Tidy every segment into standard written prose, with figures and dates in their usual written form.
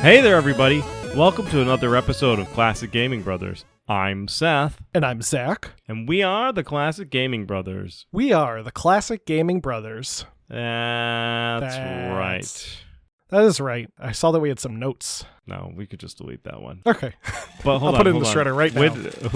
Hey there, everybody. Welcome to another episode of Classic Gaming Brothers. I'm Seth. And I'm Zach. And we are the Classic Gaming Brothers. We are the Classic Gaming Brothers. That's right. That is right. I saw that we had some notes. No, we could just delete that one. Okay. But hold I'll put it in the shredder right now.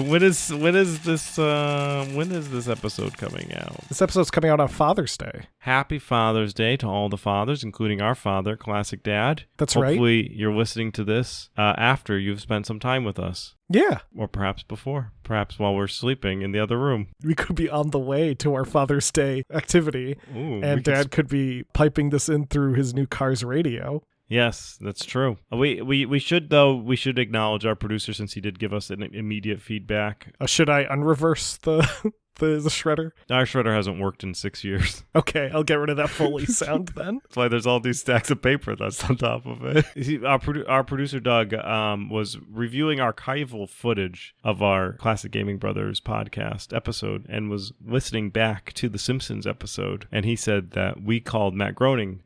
When is this episode coming out? This episode's coming out on Father's Day. Happy Father's Day to all the fathers, including our father, Classic Dad. That's right. Hopefully you're listening to this after you've spent some time with us. Yeah. Or perhaps before. Perhaps while we're sleeping in the other room. We could be on the way to our Father's Day activity. Ooh, and Dad could be piping this in through his new car's radio. Yes, that's true. We should acknowledge our producer since he did give us an immediate feedback. Should I unreverse the shredder? Our shredder hasn't worked in 6 years. Okay, I'll get rid of that Foley sound then. That's why there's all these stacks of paper that's on top of it. You see, our producer Doug was reviewing archival footage of our Classic Gaming Brothers podcast episode and was listening back to the Simpsons episode, and he said that we called Matt Groening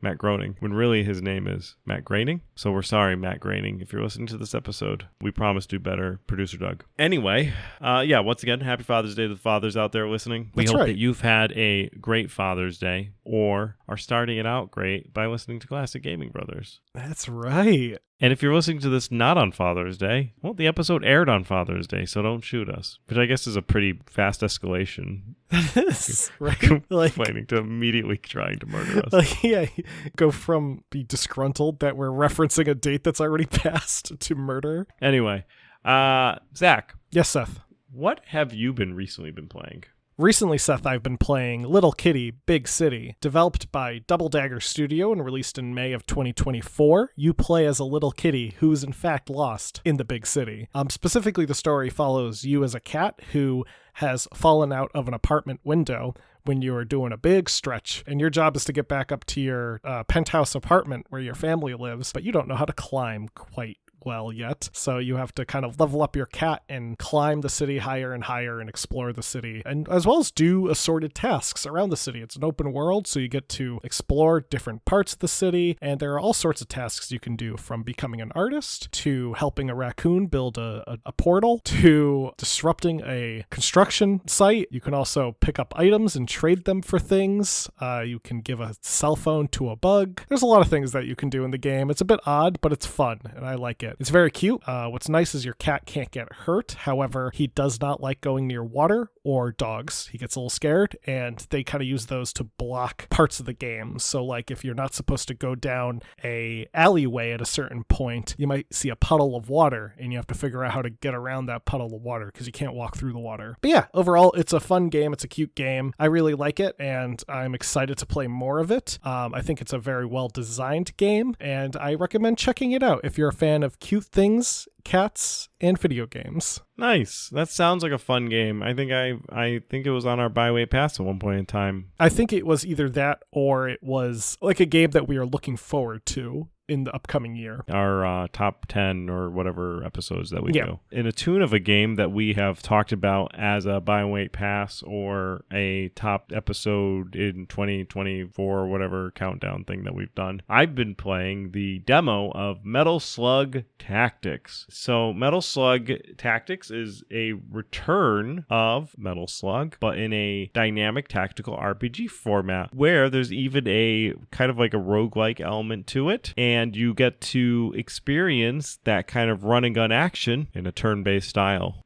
when really his name is Matt Groening. So we're sorry, Matt Groening, if you're listening to this episode. We promise to do better, producer Doug. Anyway, once again, happy Father's Day to the fathers out there listening. We hope that you've had a great Father's Day or are starting it out great by listening to Classic Gaming Brothers. That's right. And if you're listening to this not on Father's Day, well, the episode aired on Father's Day, so don't shoot us. Which I guess is a pretty fast escalation. That is, right? Planning to immediately trying to murder us. Go from be disgruntled that we're referencing a date that's already passed to murder. Anyway, Zach. Yes, Seth. What have you recently been playing? Recently, Seth, I've been playing Little Kitty, Big City. Developed by Double Dagger Studio and released in May of 2024, you play as a little kitty who is in fact lost in the big city. Specifically, the story follows you as a cat who has fallen out of an apartment window when you are doing a big stretch, and your job is to get back up to your penthouse apartment where your family lives, but you don't know how to climb quite well yet. So you have to kind of level up your cat and climb the city higher and higher and explore the city, and as well as do assorted tasks around the city. It's an open world, so you get to explore different parts of the city, and there are all sorts of tasks you can do, from becoming an artist to helping a raccoon build a portal to disrupting a construction site. You can also pick up items and trade them for things. You can give a cell phone to a bug. There's a lot of things that you can do in the game. It's a bit odd, but it's fun, and I like it. It's very cute. What's nice is your cat can't get hurt. However, he does not like going near water or dogs. He gets a little scared, and they kind of use those to block parts of the game. So like if you're not supposed to go down a alleyway at a certain point, you might see a puddle of water, and you have to figure out how to get around that puddle of water because you can't walk through the water. But yeah, overall, it's a fun game. It's a cute game. I really like it, and I'm excited to play more of it. I think it's a very well-designed game, and I recommend checking it out if you're a fan of cute things, cats, and video games. Nice. That sounds like a fun game. I think it was on our Byway Pass at one point in time. I think it was either that or it was like a game that we are looking forward to in the upcoming year. Our top 10 or whatever episodes that we do. In a tune of a game that we have talked about as a Byway Pass or a top episode in 2024, whatever countdown thing that we've done, I've been playing the demo of Metal Slug Tactics. So Metal Slug Tactics is a return of Metal Slug, but in a dynamic tactical RPG format where there's even a kind of like a roguelike element to it, and you get to experience that kind of run and gun action in a turn-based style.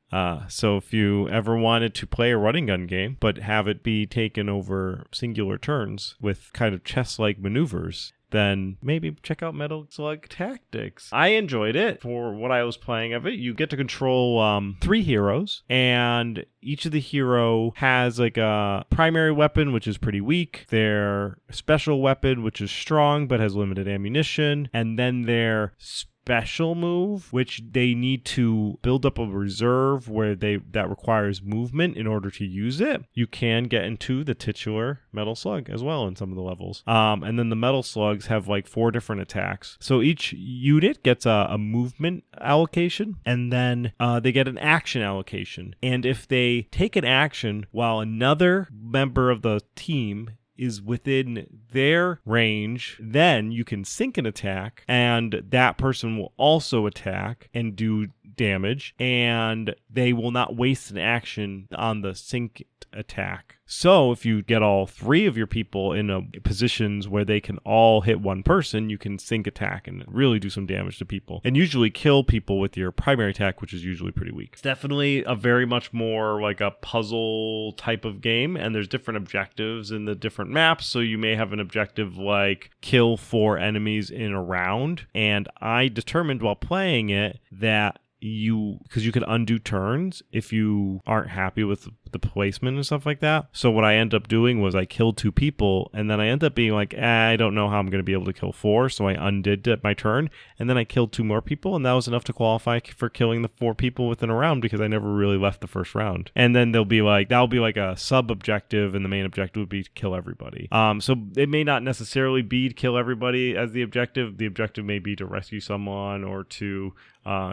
So if you ever wanted to play a running gun game, but have it be taken over singular turns with kind of chess-like maneuvers, then maybe check out Metal Slug Tactics. I enjoyed it for what I was playing of it. You get to control 3 heroes, and each of the hero has like a primary weapon, which is pretty weak, their special weapon, which is strong but has limited ammunition, and then their special move, which they need to build up a reserve where that requires movement in order to use it. You can get into the titular Metal Slug as well in some of the levels. And then the Metal Slugs have like 4 different attacks. So each unit gets a movement allocation, and then they get an action allocation. And if they take an action while another member of the team is within their range, then you can sync an attack, and that person will also attack and do damage, and they will not waste an action on the synced attack. So if you get all three of your people in positions where they can all hit one person, you can sync attack and really do some damage to people, and usually kill people with your primary attack, which is usually pretty weak. It's definitely a very much more like a puzzle type of game, and there's different objectives in the different maps. So you may have an objective like kill 4 enemies in a round, and I determined while playing it that because you can undo turns if you aren't happy with the placement and stuff like that. So what I ended up doing was I killed 2 people, and then I ended up being like, I don't know how I'm going to be able to kill 4, so I undid my turn, and then I killed 2 more people, and that was enough to qualify for killing the 4 people within a round because I never really left the first round. And then that'll be like a sub-objective, and the main objective would be to kill everybody. So it may not necessarily be to kill everybody as the objective. The objective may be to rescue someone or to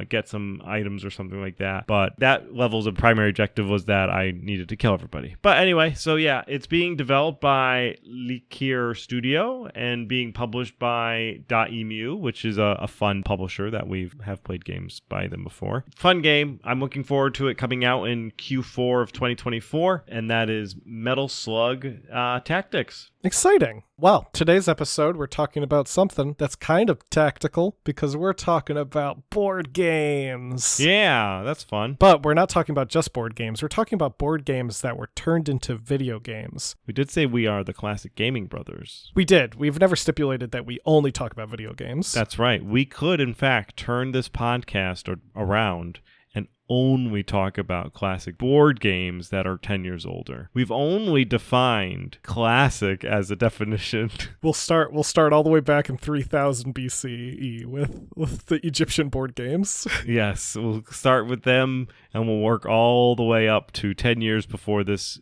get some items or something like that. But that level's of primary objective was that I needed to kill everybody. But anyway, so yeah, it's being developed by Likir Studio and being published by .emu, which is a fun publisher that we have played games by them before. Fun game. I'm looking forward to it coming out in Q4 of 2024, and that is Metal Slug Tactics. Exciting. Well, today's episode, we're talking about something that's kind of tactical because we're talking about board games. Yeah, that's fun. But we're not talking about just board games. We're talking about board games that were turned into video games. We did say we are the Classic Gaming Brothers. We did. We've never stipulated that we only talk about video games. That's right. We could, in fact, turn this podcast around and only talk about classic board games that are 10 years older. We've only defined classic as a definition. We'll start all the way back in 3000 BCE with the Egyptian board games. Yes, we'll start with them and we'll work all the way up to 10 years before this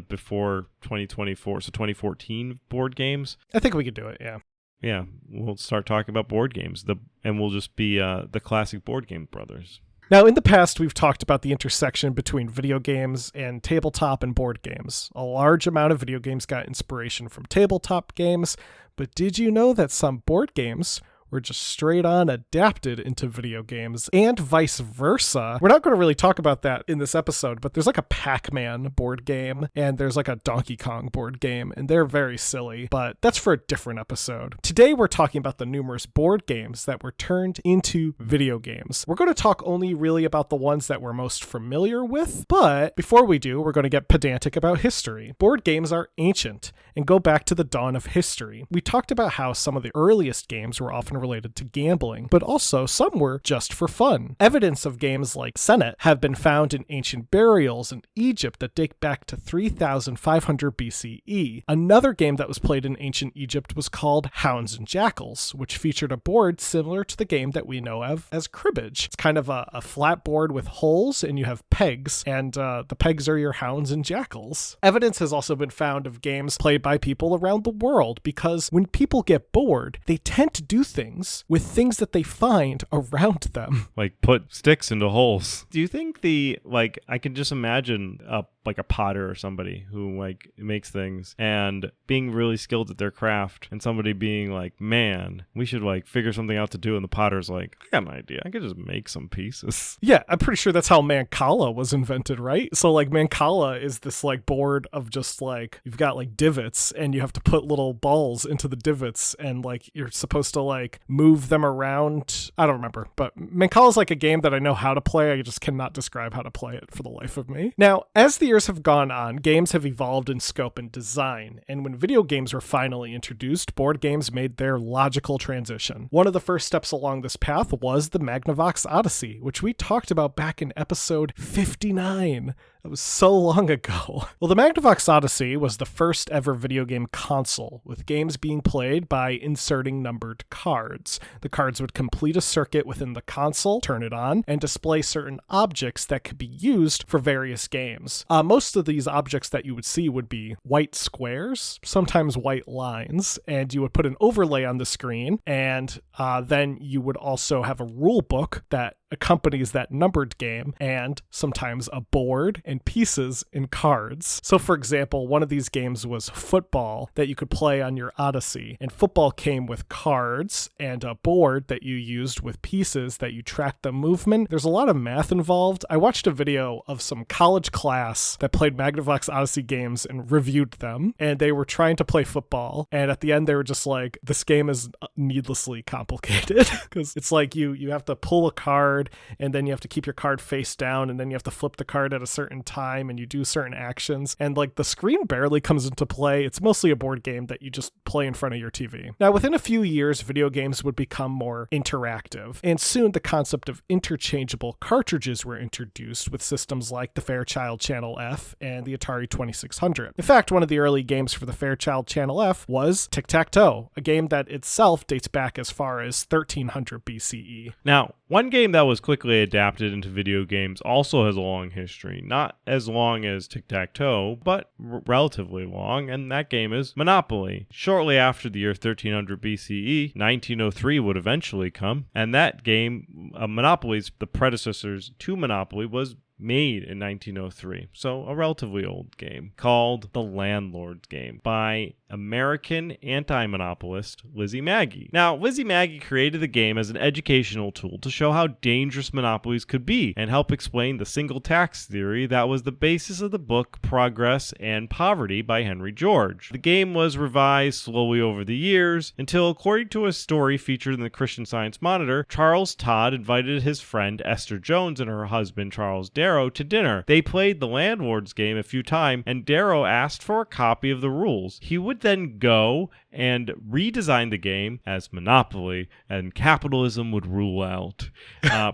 before 2024, so 2014 board games. I think we could do it, yeah. Yeah, we'll start talking about board games, and we'll just be the Classic Board Game Brothers. Now, in the past, we've talked about the intersection between video games and tabletop and board games. A large amount of video games got inspiration from tabletop games, but did you know that some board games were just straight on adapted into video games, and vice versa? We're not going to really talk about that in this episode, but there's like a Pac-Man board game, and there's like a Donkey Kong board game, and they're very silly, but that's for a different episode. Today, we're talking about the numerous board games that were turned into video games. We're going to talk only really about the ones that we're most familiar with, but before we do, we're going to get pedantic about history. Board games are ancient and go back to the dawn of history. We talked about how some of the earliest games were often related to gambling, but also some were just for fun. Evidence of games like Senet have been found in ancient burials in Egypt that date back to 3500 BCE. Another game that was played in ancient Egypt was called Hounds and Jackals, which featured a board similar to the game that we know of as cribbage. It's kind of a flat board with holes, and you have pegs, and the pegs are your hounds and jackals. Evidence has also been found of games played by people around the world, because when people get bored, they tend to do things with things that they find around them. Like put sticks into holes. Do you think I can just imagine a potter or somebody who like makes things and being really skilled at their craft, and somebody being like, man, we should like figure something out to do, and the potter's like, I got an idea, I could just make some pieces. Yeah, I'm pretty sure that's how Mancala was invented, right? So like Mancala is this like board of just like, you've got like divots, and you have to put little balls into the divots, and like you're supposed to like move them around. I don't remember, but Mancala is like a game that I know how to play. I just cannot describe how to play it for the life of me. Now, as the years have gone on, games have evolved in scope and design, and when video games were finally introduced, board games made their logical transition. One of the first steps along this path was the Magnavox Odyssey, which we talked about back in episode 59. That was so long ago. Well, the Magnavox Odyssey was the first ever video game console, with games being played by inserting numbered cards. The cards would complete a circuit within the console, turn it on, and display certain objects that could be used for various games. Most of these objects that you would see would be white squares, sometimes white lines, and you would put an overlay on the screen, and then you would also have a rule book that accompanies that numbered game, and sometimes a board and pieces and cards. So for example, one of these games was football that you could play on your Odyssey, and football came with cards and a board that you used with pieces that you tracked the movement. There's a lot of math involved. I watched a video of some college class that played Magnavox Odyssey games and reviewed them, and they were trying to play football, and at the end they were just like, this game is needlessly complicated because it's like you have to pull a card, and then you have to keep your card face down, and then you have to flip the card at a certain time, and you do certain actions, and like the screen barely comes into play. It's mostly a board game that you just play in front of your TV. Now, within a few years, video games would become more interactive, and soon the concept of interchangeable cartridges were introduced with systems like the Fairchild Channel F and the Atari 2600. In fact, one of the early games for the Fairchild Channel F was Tic-Tac-Toe, a game that itself dates back as far as 1300 BCE. Now, one game that was quickly adapted into video games also has a long history. Not as long as Tic-Tac-Toe, but relatively long, and that game is Monopoly. Shortly after the year 1300 BCE, 1903 would eventually come, and that game, Monopoly's, the predecessors to Monopoly, was made in 1903, so a relatively old game, called The Landlord's Game by American anti-monopolist Lizzie Magie. Now, Lizzie Magie created the game as an educational tool to show how dangerous monopolies could be and help explain the single tax theory that was the basis of the book Progress and Poverty by Henry George. The game was revised slowly over the years until, according to a story featured in the Christian Science Monitor, Charles Todd invited his friend Esther Jones and her husband Charles Darrow to dinner. They played the Landlord's Game a few times, and Darrow asked for a copy of the rules. He would then go and redesign the game as Monopoly, and capitalism would rule out.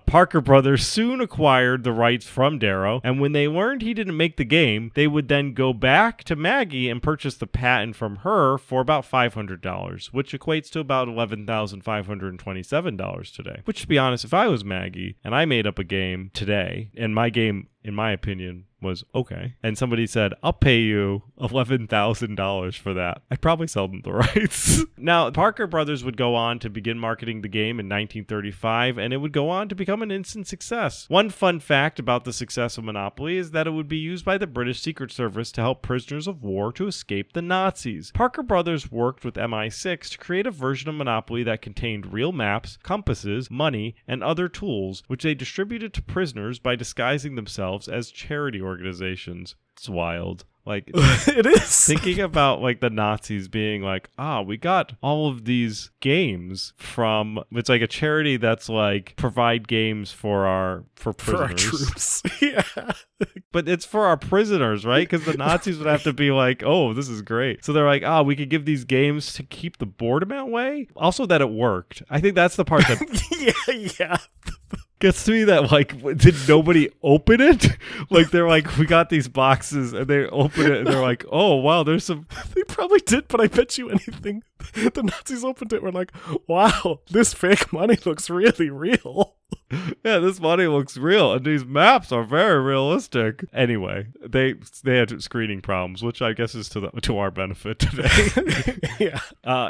Parker Brothers soon acquired the rights from Darrow, and when they learned he didn't make the game, they would then go back to Maggie and purchase the patent from her for about $500, which equates to about $11,527 today. Which, to be honest, if I was Maggie and I made up a game today, and my game, in my opinion, was okay, and somebody said, I'll pay you $11,000 for that, I'd probably sell them the rights. Now, Parker Brothers would go on to begin marketing the game in 1935, and it would go on to become an instant success. One fun fact about the success of Monopoly is that it would be used by the British Secret Service to help prisoners of war to escape the Nazis. Parker Brothers worked with MI6 to create a version of Monopoly that contained real maps, compasses, money, and other tools, which they distributed to prisoners by disguising themselves as charity organizations. It's wild. Like, it is. Thinking about like the Nazis being like, we got all of these games from, it's like a charity that's like provide games for prisoners. For our troops. Yeah. But it's for our prisoners, right? Because the Nazis would have to be like, oh, this is great. So they're like, we could give these games to keep the boredom at way. Also that it worked. I think that's the part that yeah. Gets to me that, like, did nobody open it? Like, they're like, we got these boxes, and they open it, and they're like, oh, wow, there's some... They probably did, but I bet you anything. The Nazis opened it, were like, wow, this fake money looks really real. Yeah, this money looks real, and these maps are very realistic. Anyway, they had screening problems, which I guess is to our benefit today. Yeah.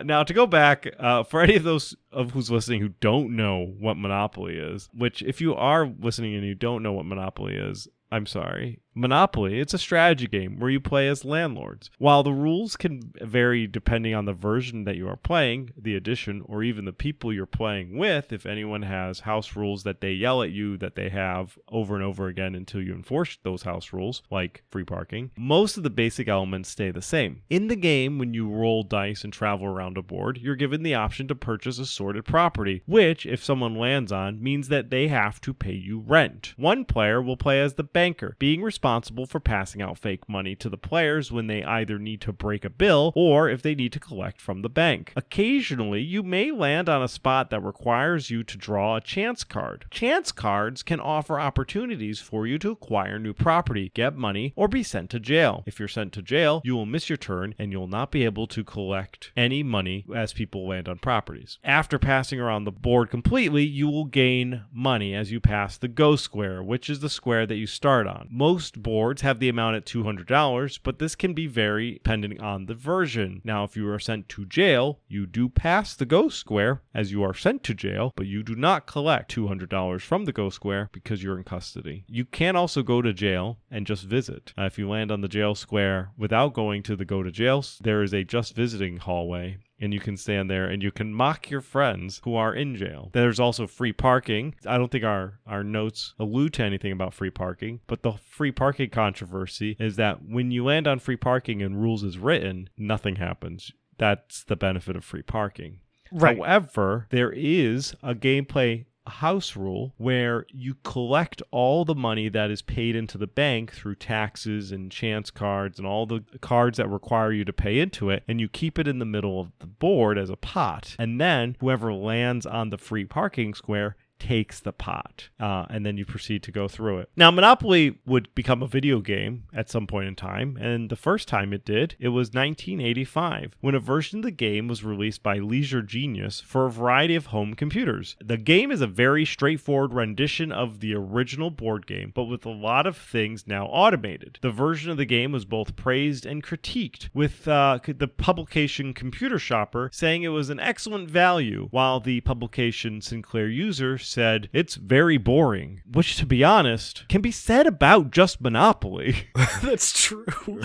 Now, to go back, for any of those of who's listening who don't know what Monopoly is, which if you are listening and you don't know what Monopoly is, I'm sorry. Monopoly, it's a strategy game where you play as landlords. While the rules can vary depending on the version that you are playing, the edition, or even the people you're playing with, if anyone has house rules that they yell at you that they have over and over again until you enforce those house rules, like free parking, most of the basic elements stay the same. In the game, when you roll dice and travel around a board, you're given the option to purchase assorted property, which, if someone lands on, means that they have to pay you rent. One player will play as the banker, being responsible for passing out fake money to the players when they either need to break a bill or if they need to collect from the bank. Occasionally, you may land on a spot that requires you to draw a chance card. Chance cards can offer opportunities for you to acquire new property, get money, or be sent to jail. If you're sent to jail, you will miss your turn and you'll not be able to collect any money as people land on properties. After passing around the board completely, you will gain money as you pass the go square, which is the square that you start on. Most Most boards have the amount at $200, but this can be vary depending on the version. Now, if you are sent to jail, you do pass the ghost square as you are sent to jail, but you do not collect $200 from the ghost square because you're in custody. You can also go to jail and just visit. If you land on the jail square without going to the go to jail, there is a just visiting hallway, and you can stand there and you can mock your friends who are in jail. There's also free parking. I don't think our notes allude to anything about free parking, but the free parking controversy is that when you land on free parking and rules is written, nothing happens. That's the benefit of free parking. Right. However, there is a gameplay house rule where you collect all the money that is paid into the bank through taxes and chance cards and all the cards that require you to pay into it, and you keep it in the middle of the board as a pot. And then whoever lands on the free parking square takes the pot, and then you proceed to go through it. Now, Monopoly would become a video game at some point in time, and the first time it did, it was 1985, when a version of the game was released by Leisure Genius for a variety of home computers. The game is a very straightforward rendition of the original board game, but with a lot of things now automated. The version of the game was both praised and critiqued, with the publication Computer Shopper saying it was an excellent value, while the publication Sinclair User said it's very boring, which, to be honest, can be said about just Monopoly. That's true.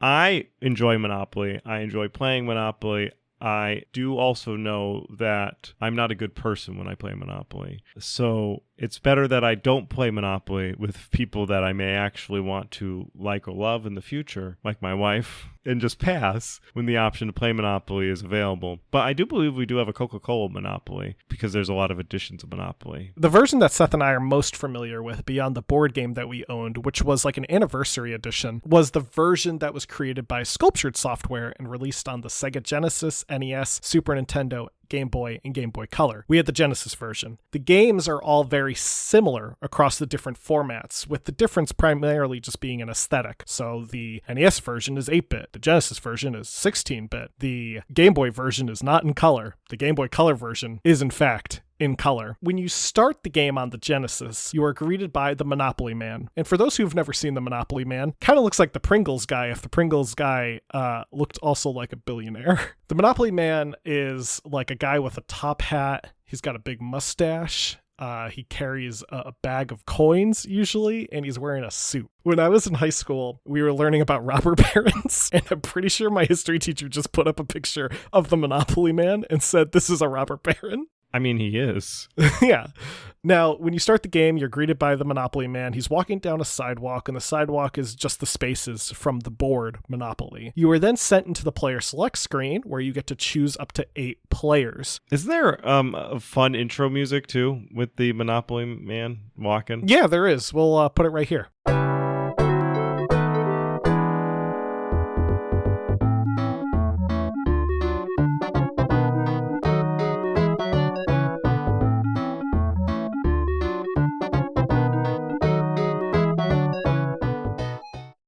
I enjoy Monopoly. I enjoy playing Monopoly. I do also know that I'm not a good person when I play Monopoly. So it's better that I don't play Monopoly with people that I may actually want to like or love in the future, like my wife, and just pass when the option to play Monopoly is available. But I do believe we do have a Coca-Cola Monopoly because there's a lot of editions of Monopoly. The version that Seth and I are most familiar with beyond the board game that we owned, which was like an anniversary edition, was the version that was created by Sculptured Software and released on the Sega Genesis, NES, Super Nintendo, Game Boy, and Game Boy Color. We had the Genesis version. The games are all very similar across the different formats, with the difference primarily just being an aesthetic. So the NES version is 8-bit. The Genesis version is 16-bit. The Game Boy version is not in color. The Game Boy Color version is, in fact, in color. When you start the game on the Genesis, you are greeted by the Monopoly Man. And for those who've never seen the Monopoly Man, kind of looks like the Pringles guy if the Pringles guy looked also like a billionaire. The Monopoly Man is like a guy with a top hat. He's got a big mustache. He carries a bag of coins usually, and he's wearing a suit. When I was in high school, we were learning about robber barons, and I'm pretty sure my history teacher just put up a picture of the Monopoly Man and said, "This is a robber baron." I mean, he is. Yeah. Now, when you start the game, you're greeted by the Monopoly Man. He's walking down a sidewalk, and the sidewalk is just the spaces from the board Monopoly. You are then sent into the player select screen, where you get to choose up to 8 players. Isn't there a fun intro music, too, with the Monopoly Man walking? Yeah, there is. We'll put it right here.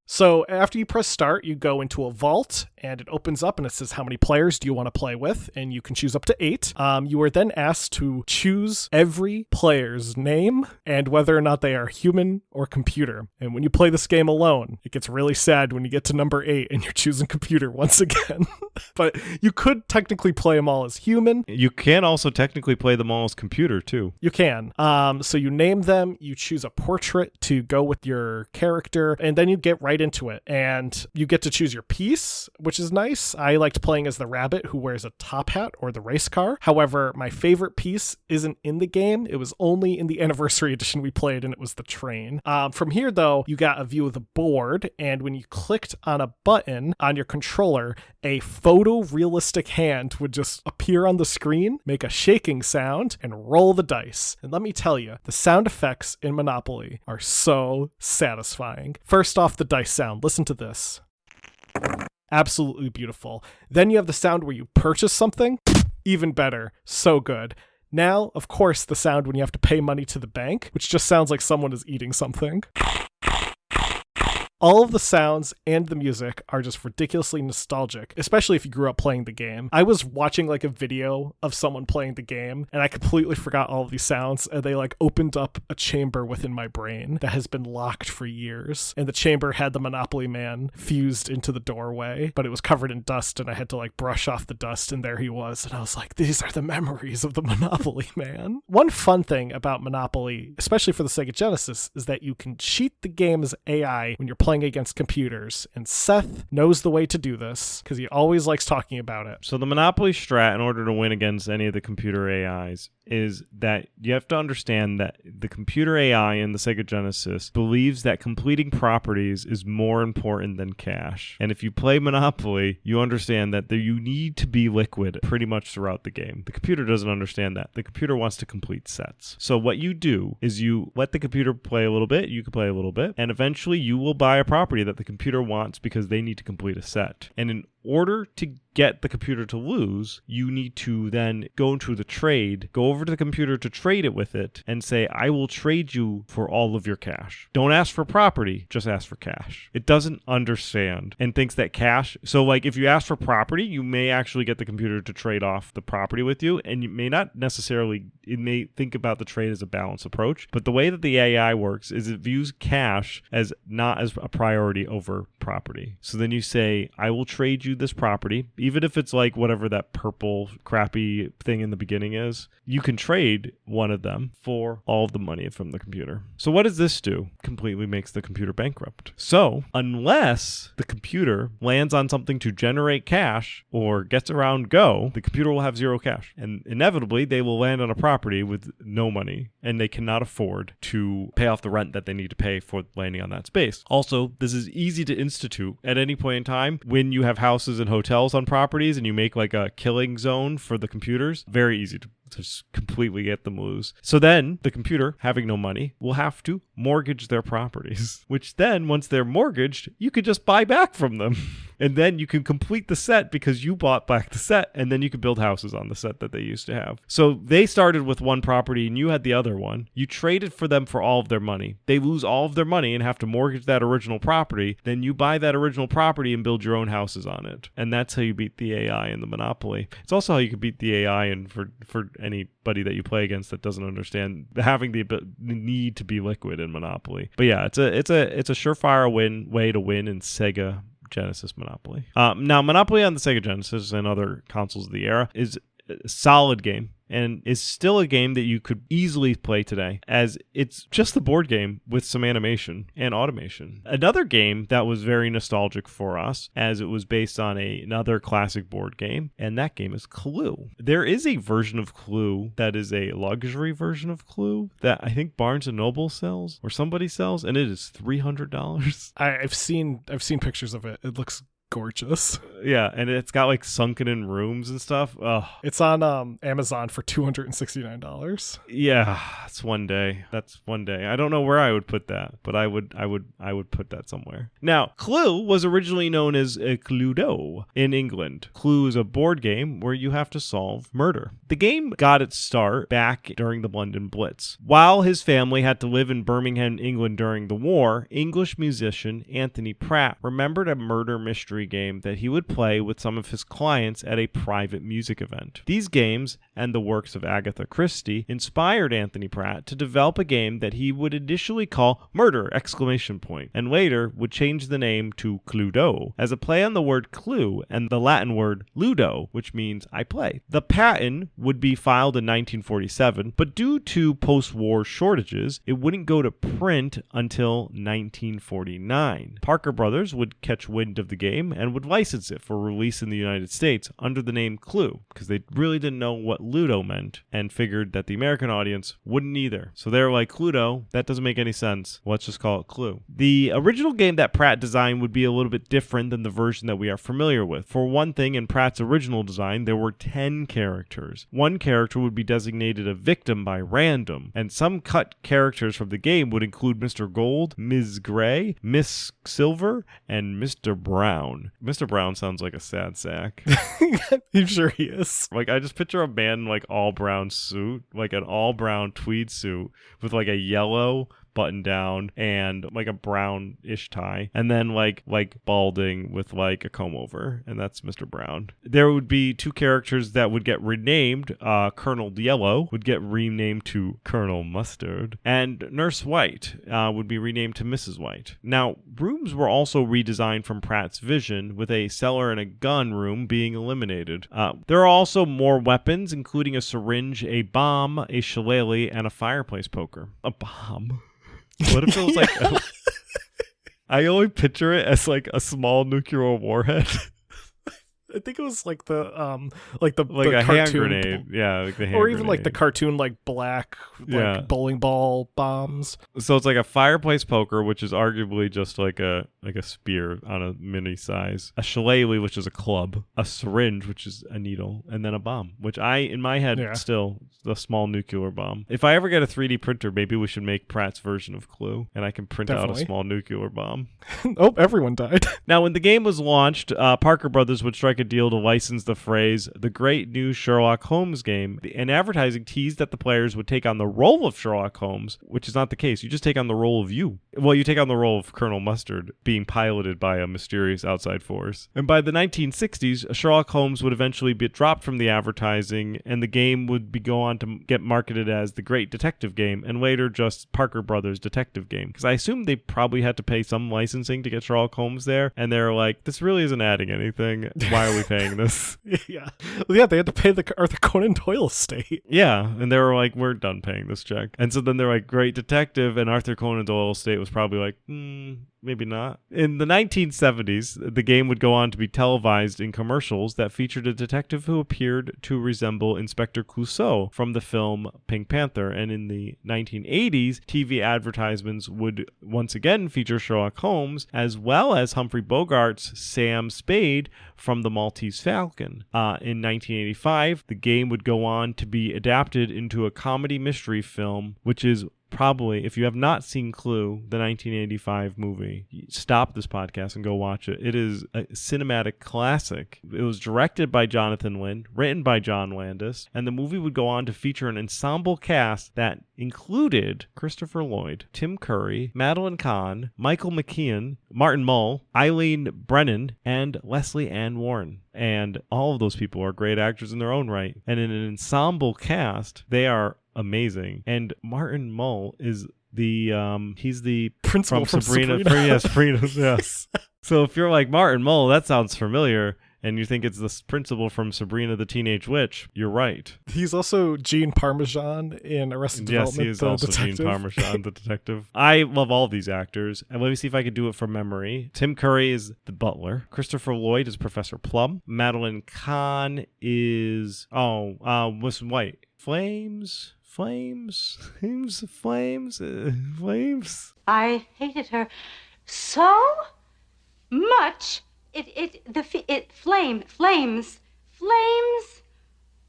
So after you press start, you go into a vault and it opens up and it says how many players do you want to play with, and you can choose up to 8. You are then asked to choose every player's name and whether or not they are human or computer. And when you play this game alone, it gets really sad when you get to number 8 and you're choosing computer once again. But you could technically play them all as human. You can also technically play them all as computer, too. You can. So you name them, you choose a portrait to go with your character, and then you get right into it. And you get to choose your piece, which is nice. I liked playing as the rabbit who wears a top hat or the race car. However, my favorite piece isn't in the game. It was only in the anniversary edition we played, and it was the train. From here, though, you got a view of the board, and when you clicked on a button on your controller, a photorealistic hand would just appear on the screen, make a shaking sound, and roll the dice. And let me tell you, the sound effects in Monopoly are so satisfying. First off, the dice sound. Listen to this. Absolutely beautiful. Then you have the sound where you purchase something. Even better. So good. Now, of course, the sound when you have to pay money to the bank, which just sounds like someone is eating something. All of the sounds and the music are just ridiculously nostalgic, especially if you grew up playing the game. I was watching like a video of someone playing the game, and I completely forgot all of these sounds, and they like opened up a chamber within my brain that has been locked for years. And the chamber had the Monopoly Man fused into the doorway, but it was covered in dust, and I had to like brush off the dust, and there he was. And I was like, these are the memories of the Monopoly Man. One fun thing about Monopoly, especially for the Sega Genesis, is that you can cheat the game's AI when you're playing against computers, and Seth knows the way to do this because he always likes talking about it. So the Monopoly strat, in order to win against any of the computer AIs, is that you have to understand that the computer AI in the Sega Genesis believes that completing properties is more important than cash. And if you play Monopoly, you understand that you need to be liquid pretty much throughout the game. The computer doesn't understand that. The computer wants to complete sets. So what you do is you let the computer play a little bit, you can play a little bit, and eventually you will buy a property that the computer wants because they need to complete a set. And in order to get the computer to lose, you need to then go into the trade, go over to the computer to trade it with it, and say, I will trade you for all of your cash. Don't ask for property, just ask for cash. It doesn't understand and thinks that cash, so like if you ask for property, you may actually get the computer to trade off the property with you, and you may not necessarily, it may think about the trade as a balanced approach, but the way that the AI works is it views cash as not as a priority over property. So then you say, I will trade you this property, even if it's like whatever that purple crappy thing in the beginning is, you can trade one of them for all of the money from the computer. So what does this do? Completely makes the computer bankrupt. So unless the computer lands on something to generate cash or gets around Go, the computer will have zero cash. And inevitably, they will land on a property with no money, and they cannot afford to pay off the rent that they need to pay for landing on that space. Also, this is easy to institute at any point in time when you have houses and hotels on properties and you make like a killing zone for the computers. Very easy to just completely get them loose. So then the computer, having no money, will have to mortgage their properties, which then once they're mortgaged, you could just buy back from them. And then you can complete the set because you bought back the set, and then you can build houses on the set that they used to have. So they started with one property and you had the other one. You traded for them for all of their money. They lose all of their money and have to mortgage that original property. Then you buy that original property and build your own houses on it. And that's how you beat the AI in the Monopoly. It's also how you can beat the AI and for anybody that you play against that doesn't understand having the need to be liquid in Monopoly. But yeah, it's a surefire way to win in Sega Genesis Monopoly. Now, Monopoly on the Sega Genesis and other consoles of the era is a solid game and is still a game that you could easily play today, as it's just a board game with some animation and automation. Another game that was very nostalgic for us, as it was based on another classic board game, and that game is Clue. There is a version of Clue that is a luxury version of Clue that I think Barnes & Noble sells, or somebody sells, and it is $300. I've seen pictures of it. It looks gorgeous. Yeah, and it's got like sunken in rooms and stuff. Oh, it's on Amazon for $269. Yeah, that's one day. I don't know where I would put that, but I would put that somewhere. Now, Clue was originally known as Cluedo in England. Clue is a board game where you have to solve murder. The game got its start back during the London Blitz. While his family had to live in Birmingham, England during the war, English musician Anthony Pratt remembered a murder mystery game that he would play with some of his clients at a private music event. These games and the works of Agatha Christie inspired Anthony Pratt to develop a game that he would initially call Murder! And later would change the name to Cluedo as a play on the word clue and the Latin word ludo, which means I play. The patent would be filed in 1947, but due to post-war shortages, it wouldn't go to print until 1949. Parker Brothers would catch wind of the game and would license it for release in the United States under the name Clue, because they really didn't know what Ludo meant and figured that the American audience wouldn't either. So they were like, Cluedo, that doesn't make any sense. Let's just call it Clue. The original game that Pratt designed would be a little bit different than the version that we are familiar with. For one thing, in Pratt's original design, there were 10 characters. One character would be designated a victim by random, and some cut characters from the game would include Mr. Gold, Ms. Gray, Miss Silver, and Mr. Brown. Mr. Brown sounds like a sad sack. I'm sure he is. Like, I just picture a man in like all brown suit, like an all brown tweed suit with like a yellow button down and like a brownish tie, and then like balding with like a comb over, and that's Mr. Brown. There would be two characters that would get renamed. Colonel Yellow would get renamed to Colonel Mustard, and Nurse White would be renamed to Mrs. White. Now, rooms were also redesigned from Pratt's vision, with a cellar and a gun room being eliminated. There are also more weapons, including a syringe, a bomb, a shillelagh, and a fireplace poker. A bomb? What if it was like... I only picture it as like a small nuclear warhead. I think it was like the like the a cartoon, hand grenade, yeah, like the hand or even grenade. like the cartoon like black bowling ball bombs. So it's like a fireplace poker, which is arguably just like a spear on a mini size, a shillelagh, which is a club, a syringe, which is a needle, and then a bomb, which in my head still the small nuclear bomb. If I ever get a 3D printer, maybe we should make Pratt's version of Clue, and I can print out a small nuclear bomb. Oh, everyone died. Now, when the game was launched, Parker Brothers would strike a deal to license the phrase "the great new Sherlock Holmes game," and advertising teased that the players would take on the role of Sherlock Holmes, which is not the case. You just take on the role of you. Well, you take on the role of Colonel Mustard, being piloted by a mysterious outside force. And by the 1960s, Sherlock Holmes would eventually be dropped from the advertising, and the game would go on to get marketed as the Great Detective Game, and later just Parker Brothers Detective Game. Because I assume they probably had to pay some licensing to get Sherlock Holmes there, and they're like, this really isn't adding anything. Why are we paying this? Yeah. Well, yeah, they had to pay the Arthur Conan Doyle estate. Yeah, and they were like, we're done paying this check. And so then they're like, Great Detective, and Arthur Conan Doyle estate was probably like, maybe not. In the 1970s, the game would go on to be televised in commercials that featured a detective who appeared to resemble Inspector Clouseau from the film Pink Panther. And in the 1980s, TV advertisements would once again feature Sherlock Holmes, as well as Humphrey Bogart's Sam Spade from The Maltese Falcon. In 1985, the game would go on to be adapted into a comedy mystery film, which is probably, if you have not seen Clue, the 1985 movie, stop this podcast and go watch it. It is a cinematic classic. It was directed by Jonathan Lynn, written by John Landis, and the movie would go on to feature an ensemble cast that included Christopher Lloyd, Tim Curry, Madeline Kahn, Michael McKean, Martin Mull, Eileen Brennan, and Leslie Ann Warren. And all of those people are great actors in their own right. And in an ensemble cast, they are amazing. And Martin Mull is he's the principal from Sabrina. Yes. So if you're like, Martin Mull, that sounds familiar, and you think it's the principal from Sabrina the Teenage Witch, you're right. He's also Gene Parmesan in Arrested Development. Yes, he is also detective. Gene Parmesan, the detective. I love all these actors. And let me see if I can do it from memory. Tim Curry is the butler. Christopher Lloyd is Professor Plum. Madeline Kahn is Miss White. Flames. I hated her so much. Flames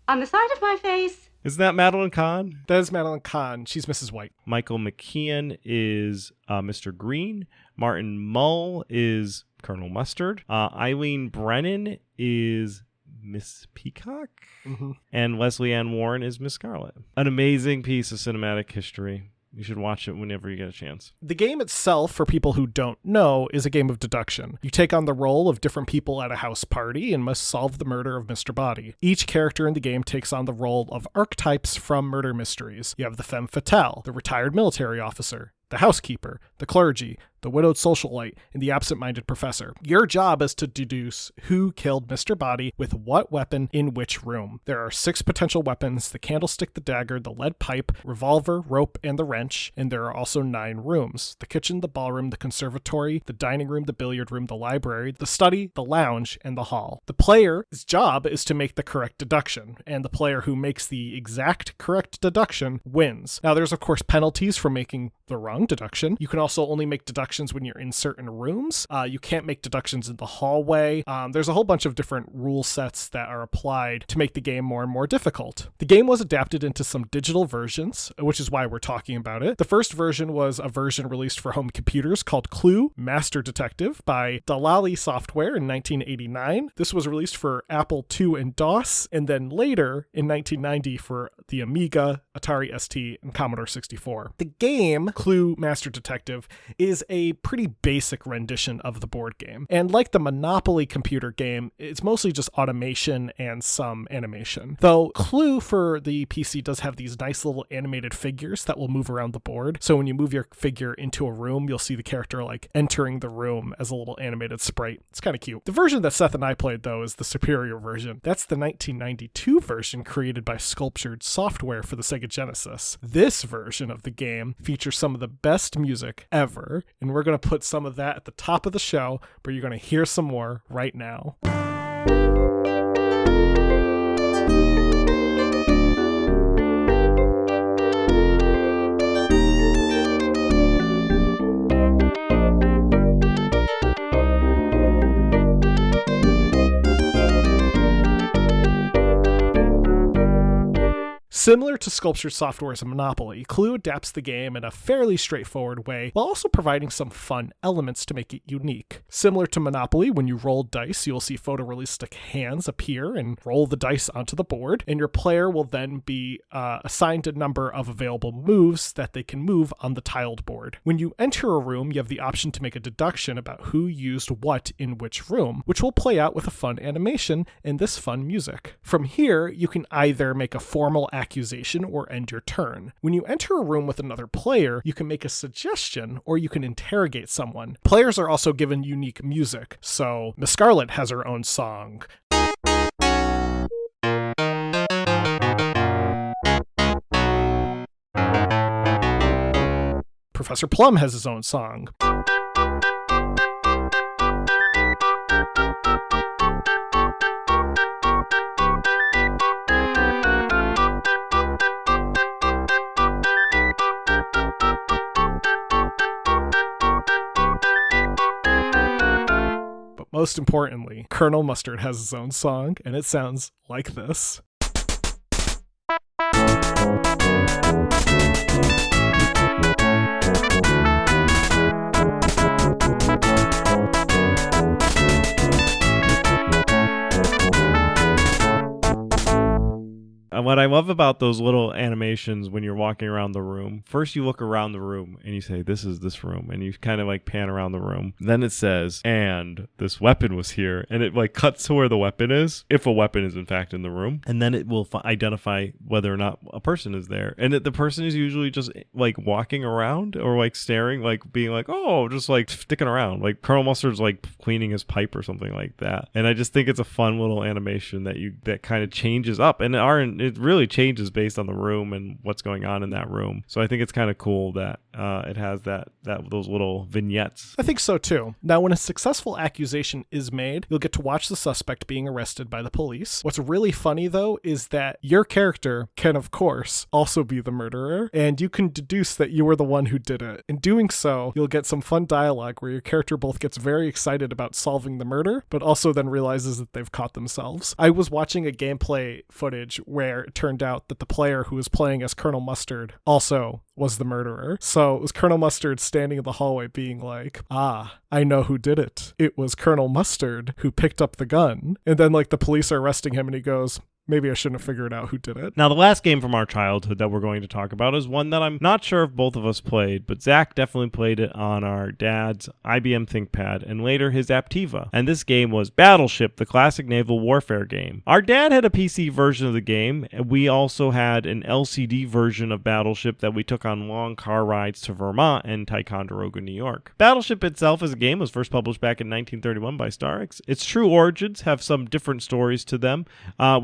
on the side of my face. Isn't that Madeline Kahn? That is Madeline Kahn. She's Mrs. White. Michael McKean is Mr. Green. Martin Mull is Colonel Mustard. Eileen Brennan is Miss Peacock. Mm-hmm. And Leslie Ann Warren is Miss Scarlet. An amazing piece of cinematic history. You should watch it whenever you get a chance. The game itself, for people who don't know, is a game of deduction. You take on the role of different people at a house party and must solve the murder of Mr. Body. Each character in the game takes on the role of archetypes from murder mysteries. You have the femme fatale, the retired military officer, the housekeeper, the clergy, the widowed socialite, and the absent-minded professor. Your job is to deduce who killed Mr. Body with what weapon in which room. There are 6 potential weapons: the candlestick, the dagger, the lead pipe, revolver, rope, and the wrench, and there are also 9 rooms: the kitchen, the ballroom, the conservatory, the dining room, the billiard room, the library, the study, the lounge, and the hall. The player's job is to make the correct deduction, and the player who makes the exact correct deduction wins. Now, there's of course penalties for making the wrong deduction. You can also only make deductions when you're in certain rooms. You can't make deductions in the hallway. There's a whole bunch of different rule sets that are applied to make the game more and more difficult. The game was adapted into some digital versions, which is why we're talking about it. The first version was a version released for home computers called Clue Master Detective by Dalali Software in 1989. This was released for Apple II and DOS, and then later in 1990 for the Amiga, Atari ST, and Commodore 64. The game, Clue Master Detective, is a pretty basic rendition of the board game. And like the Monopoly computer game, it's mostly just automation and some animation. Though Clue for the PC does have these nice little animated figures that will move around the board. So when you move your figure into a room, you'll see the character like entering the room as a little animated sprite. It's kind of cute. The version that Seth and I played, though, is the superior version. That's the 1992 version created by Sculptured Software for the Sega Genesis. This version of the game features some of the best music ever, and we're going to put some of that at the top of the show, but you're going to hear some more right now. Similar to Sculptured Software's Monopoly, Clue adapts the game in a fairly straightforward way, while also providing some fun elements to make it unique. Similar to Monopoly, when you roll dice, you'll see photorealistic hands appear and roll the dice onto the board, and your player will then be assigned a number of available moves that they can move on the tiled board. When you enter a room, you have the option to make a deduction about who used what in which room, which will play out with a fun animation and this fun music. From here, you can either make a formal accusation or end your turn. When you enter a room with another player, you can make a suggestion or you can interrogate someone. Players are also given unique music, so Miss Scarlet has her own song. Professor Plum has his own song. Most importantly, Colonel Mustard has his own song, and it sounds like this. What I love about those little animations when you're walking around the room, first you look around the room and you say, this is this room, and you kind of like pan around the room. Then it says, and this weapon was here, and it like cuts to where the weapon is, if a weapon is in fact in the room, and then it will identify whether or not a person is there. And the person is usually just like walking around or like staring, like being like, oh, just like sticking around. Like Colonel Mustard's like cleaning his pipe or something like that. And I just think it's a fun little animation that kind of changes up, and it really changes based on the room and what's going on in that room. So I think it's kind of cool that it has those little vignettes. I think so too. Now, when a successful accusation is made, you'll get to watch the suspect being arrested by the police. What's really funny though is that your character can, of course, also be the murderer, and you can deduce that you were the one who did it. In doing so, you'll get some fun dialogue where your character both gets very excited about solving the murder, but also then realizes that they've caught themselves. I was watching a gameplay footage where it turned out that the player who was playing as Colonel Mustard also was the murderer. So it was Colonel Mustard standing in the hallway being like, I know who did it. It was Colonel Mustard who picked up the gun. And then like the police are arresting him and he goes, maybe I shouldn't have figured out who did it. Now, the last game from our childhood that we're going to talk about is one that I'm not sure if both of us played, but Zach definitely played it on our dad's IBM ThinkPad and later his Aptiva. And this game was Battleship, the classic naval warfare game. Our dad had a PC version of the game, and we also had an LCD version of Battleship that we took on long car rides to Vermont and Ticonderoga, New York. Battleship itself as a game was first published back in 1931 by Starix. Its true origins have some different stories to them,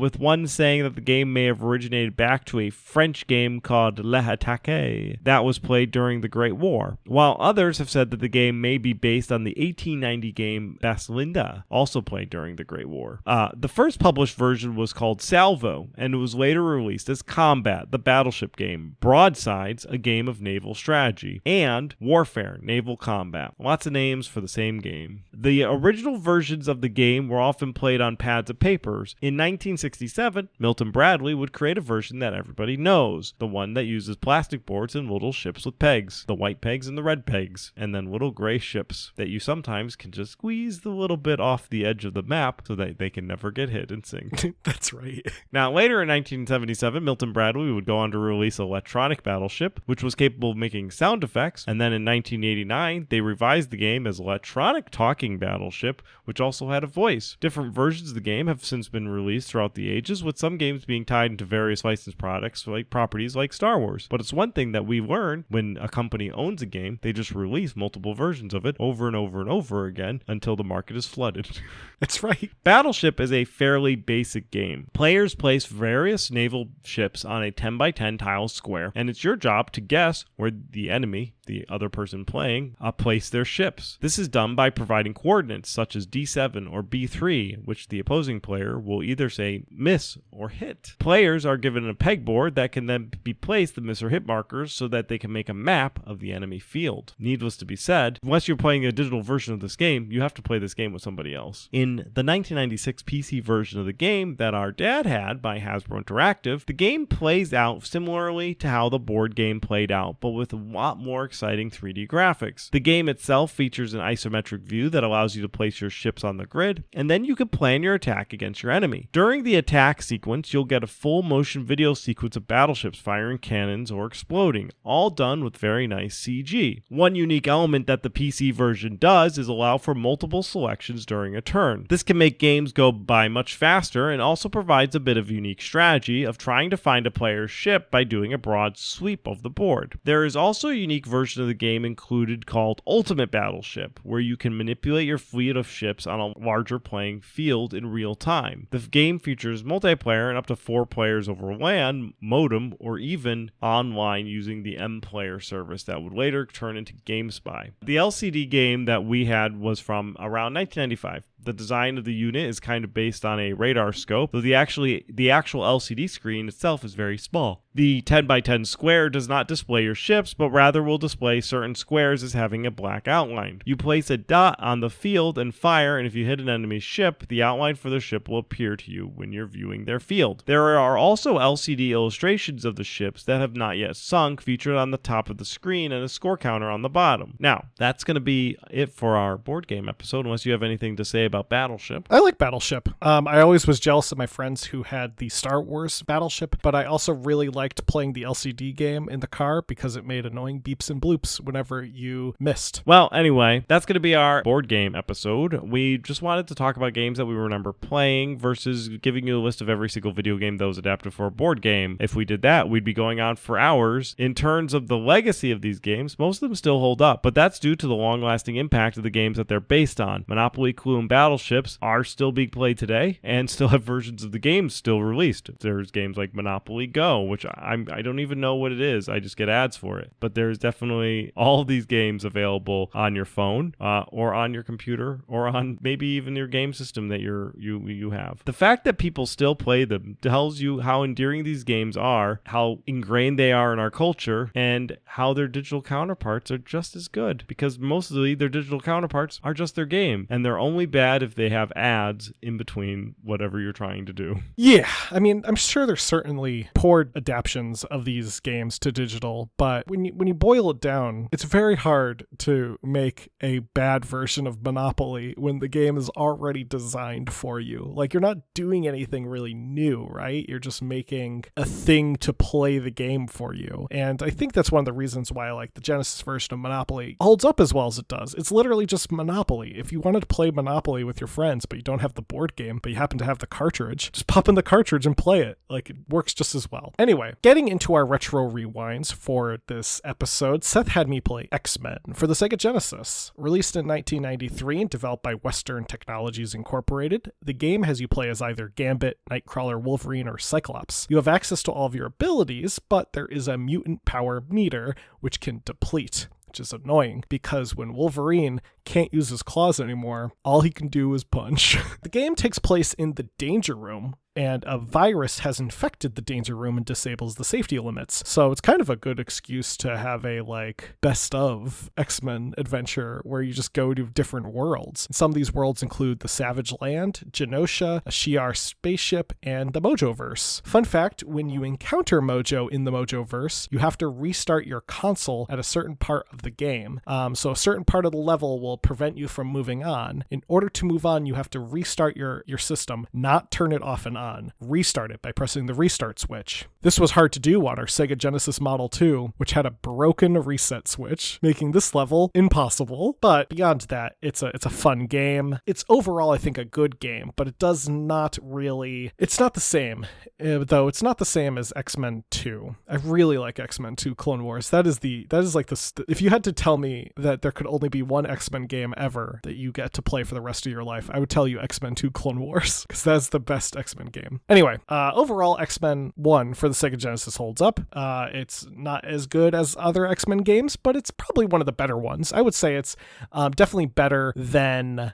with one saying that the game may have originated back to a French game called L'Attaque that was played during the Great War, while others have said that the game may be based on the 1890 game Basilinda, also played during the Great War. The first published version was called Salvo, and it was later released as Combat, the battleship game, Broadsides, a game of naval strategy, and Warfare, naval combat. Lots of names for the same game. The original versions of the game were often played on pads of papers. In 1967, 1987, Milton Bradley would create a version that everybody knows, the one that uses plastic boards and little ships with pegs, the white pegs and the red pegs, and then little gray ships that you sometimes can just squeeze the little bit off the edge of the map so that they can never get hit and sink. That's right. Now, later in 1977, Milton Bradley would go on to release Electronic Battleship, which was capable of making sound effects, and then in 1989, they revised the game as Electronic Talking Battleship, which also had a voice. Different versions of the game have since been released throughout the ages, with some games being tied into various licensed products like properties like Star Wars. But it's one thing that we learn when a company owns a game, they just release multiple versions of it over and over and over again until the market is flooded. That's right. Battleship is a fairly basic game. Players place various naval ships on a 10 by 10 tile square, and it's your job to guess where the enemy, the other person playing, place their ships. This is done by providing coordinates such as D7 or B3, which the opposing player will either say miss or hit. Players are given a pegboard that can then be placed the miss or hit markers so that they can make a map of the enemy field. Needless to be said, unless you're playing a digital version of this game, you have to play this game with somebody else. In the 1996 PC version of the game that our dad had by Hasbro Interactive, the game plays out similarly to how the board game played out, but with a lot more exciting 3D graphics. The game itself features an isometric view that allows you to place your ships on the grid, and then you can plan your attack against your enemy. During the attack sequence, you'll get a full motion video sequence of battleships firing cannons or exploding, all done with very nice CG. One unique element that the PC version does is allow for multiple selections during a turn. This can make games go by much faster and also provides a bit of unique strategy of trying to find a player's ship by doing a broad sweep of the board. There is also a unique version of the game included called Ultimate Battleship, where you can manipulate your fleet of ships on a larger playing field in real time. The game features multiplayer and up to 4 players over LAN, modem, or even online using the M-Player service that would later turn into GameSpy. The LCD game that we had was from around 1995. The design of the unit is kind of based on a radar scope, though the actual LCD screen itself is very small. The 10 by 10 square does not display your ships, but rather will display certain squares as having a black outline. You place a dot on the field and fire, and if you hit an enemy's ship, the outline for the ship will appear to you when you're viewing their field. There are also LCD illustrations of the ships that have not yet sunk, featured on the top of the screen and a score counter on the bottom. Now, that's going to be it for our board game episode, unless you have anything to say about Battleship. I like Battleship. I always was jealous of my friends who had the Star Wars Battleship, but I also really liked playing the LCD game in the car because it made annoying beeps and bloops whenever you missed. Well, anyway, that's going to be our board game episode. We just wanted to talk about games that we remember playing versus giving you a list of every single video game that was adapted for a board game. If we did that, we'd be going on for hours. In terms of the legacy of these games, most of them still hold up, but that's due to the long-lasting impact of the games that they're based on. Monopoly, Clue, and Battleships are still being played today and still have versions of the games still released. There's games like Monopoly Go, which I don't even know what it is. I just get ads for it. But there's definitely all of these games available on your phone or on your computer or on maybe even your game system that you have. The fact that people still play them tells you how endearing these games are, how ingrained they are in our culture, and how their digital counterparts are just as good, because mostly their digital counterparts are just their game, and they're only bad if they have ads in between whatever you're trying to do. Yeah, I mean, I'm sure there's certainly poor adaptions of these games to digital, but when you boil it down, it's very hard to make a bad version of Monopoly when the game is already designed for you. Like, you're not doing anything really new, right? You're just making a thing to play the game for you. And I think that's one of the reasons why I like the Genesis version of Monopoly holds up as well as it does. It's literally just Monopoly. If you wanted to play Monopoly with your friends, but you don't have the board game, but you happen to have the cartridge, just pop in the cartridge and play it. Like, it works just as well. Anyway, getting into our retro rewinds for this episode, Seth had me play X-Men for the Sega Genesis. Released in 1993 and developed by Western Technologies Incorporated, the game has you play as either Gambit, Nightcrawler, Wolverine, or Cyclops. You have access to all of your abilities, but there is a mutant power meter which can deplete, which is annoying because when Wolverine can't use his claws anymore, all he can do is punch. The game takes place in the Danger Room, and a virus has infected the danger room and disables the safety limits. So it's kind of a good excuse to have a like best of X-Men adventure where you just go to different worlds. Some of these worlds include the Savage Land, Genosha, a Shi'ar spaceship, and the Mojoverse. Fun fact, when you encounter Mojo in the Mojoverse, you have to restart your console at a certain part of the game. So a certain part of the level will prevent you from moving on. In order to move on, you have to restart your system, not turn it off and on. Restart it by pressing the restart switch. This was hard to do on our Sega Genesis Model 2, which had a broken reset switch, making this level impossible. But beyond that, it's a fun game. It's overall, I think, a good game, but it does not really... It's not the same, though. It's not the same as X-Men 2. I really like X-Men 2 Clone Wars. That is like the... If you had to tell me that there could only be one X-Men game ever that you get to play for the rest of your life, I would tell you X-Men 2 Clone Wars, because that's the best X-Men game. Anyway, overall, X-Men 1 for the Sega Genesis holds up. It's not as good as other X-Men games, but it's probably one of the better ones. I would say it's definitely better than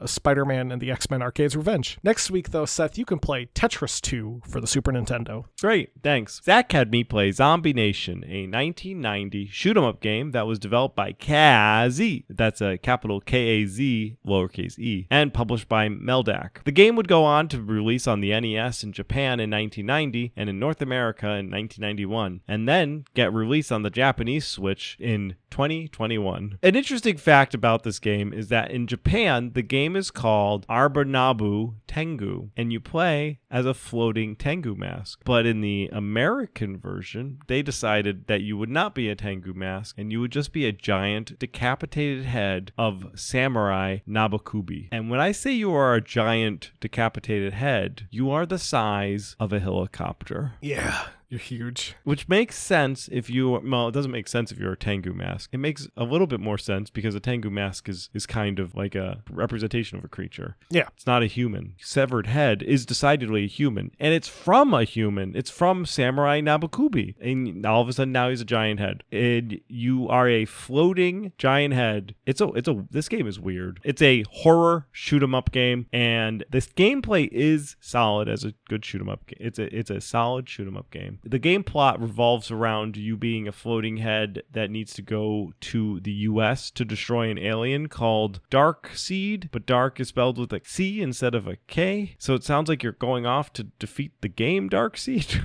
Spider-Man and the X-Men Arcade's Revenge. Next week, though, Seth, you can play Tetris 2 for the Super Nintendo. Great, thanks. Zach had me play Zombie Nation, a 1990 shoot-'em-up game that was developed by Kaz, that's a capital K-A-Z, lowercase e, and published by Meldak. The game would go on to release on the NES in Japan in 1990 and in North America in 1991, and then get released on the Japanese Switch in 2021. An interesting fact about this game is that in Japan, the game is called Arbanabu Tengu, and you play as a floating Tengu mask. But in the American version, they decided that you would not be a Tengu mask, and you would just be a giant decapitated head of Samurai Nabokubi. And when I say you are a giant decapitated head, you are the size of a helicopter. Yeah. You're huge. Which makes sense if you... Well, it doesn't make sense if you're a Tengu mask. It makes a little bit more sense because a Tengu mask is kind of like a representation of a creature. Yeah. It's not a human. Severed head is decidedly a human. And it's from a human. It's from Samurai Nabokubi. And all of a sudden now he's a giant head. And you are a floating giant head. This game is weird. It's a horror shoot 'em up game. And this gameplay is solid as a good shoot 'em up game. It's a solid shoot 'em up game. The game plot revolves around you being a floating head that needs to go to the US to destroy an alien called Dark Seed, but Dark is spelled with a C instead of a K. So it sounds like you're going off to defeat the game Dark Seed.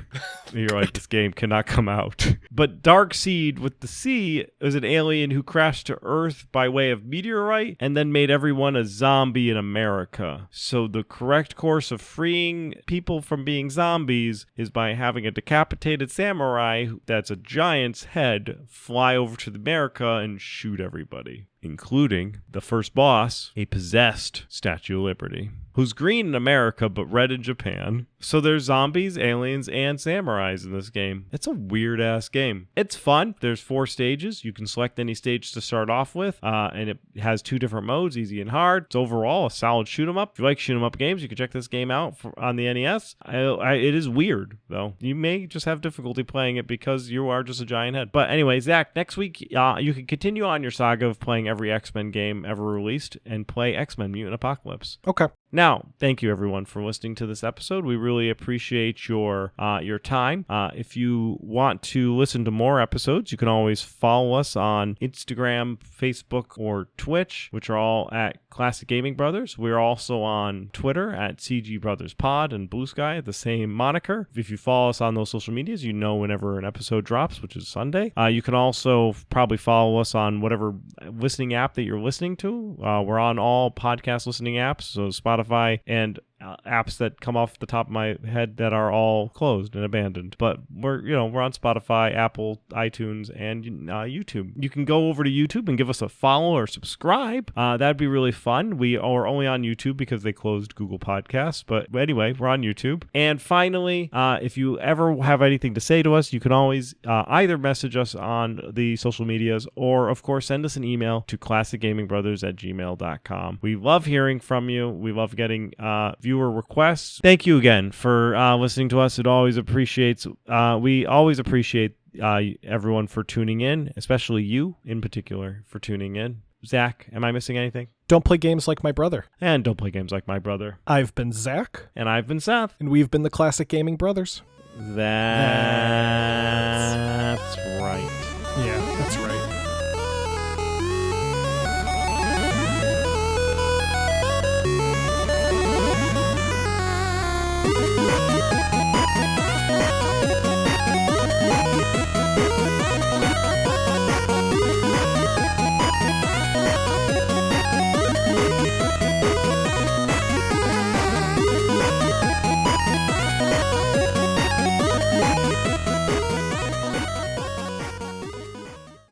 You're like, this game cannot come out. But Dark Seed with the C is an alien who crashed to Earth by way of meteorite and then made everyone a zombie in America. So the correct course of freeing people from being zombies is by having a decapitated samurai that's a giant's head fly over to America and shoot everybody, including the first boss, a possessed Statue of Liberty, who's green in America but red in Japan. So there's zombies, aliens, and samurais in this game. It's a weird-ass game. It's fun. There's 4 stages. You can select any stage to start off with, and it has 2 different modes, easy and hard. It's overall a solid shoot-'em-up. If you like shoot-'em-up games, you can check this game out on the NES. It is weird, though. You may just have difficulty playing it because you are just a giant head. But anyway, Zach, next week, you can continue on your saga of playing every X-Men game ever released and play X-Men Mutant Apocalypse. Okay. Now, thank you everyone for listening to this episode. We really appreciate your time. If you want to listen to more episodes, you can always follow us on Instagram, Facebook, or Twitch, which are all at Classic Gaming Brothers. We're also on Twitter at CG Brothers Pod and Blue Sky at the same moniker. If you follow us on those social medias, you know whenever an episode drops, which is Sunday. You can also probably follow us on whatever listening app that you're listening to. We're on all podcast listening apps, so Spotify and apps that come off the top of my head that are all closed and abandoned. But we're on Spotify, Apple, iTunes, and YouTube. You can go over to YouTube and give us a follow or subscribe. That'd be really fun. We are only on YouTube because they closed Google Podcasts. But anyway, we're on YouTube. And finally, if you ever have anything to say to us, you can always either message us on the social medias or, of course, send us an email to classicgamingbrothers@gmail.com. We love hearing from you. We love getting viewer requests. Thank you again for listening to us. We always appreciate everyone for tuning in, especially you in particular for tuning in. Zach, am I missing anything? Don't play games like my brother. And don't play games like my brother. I've been Zach. And I've been Seth. And we've been the Classic Gaming Brothers. That's right. Yeah.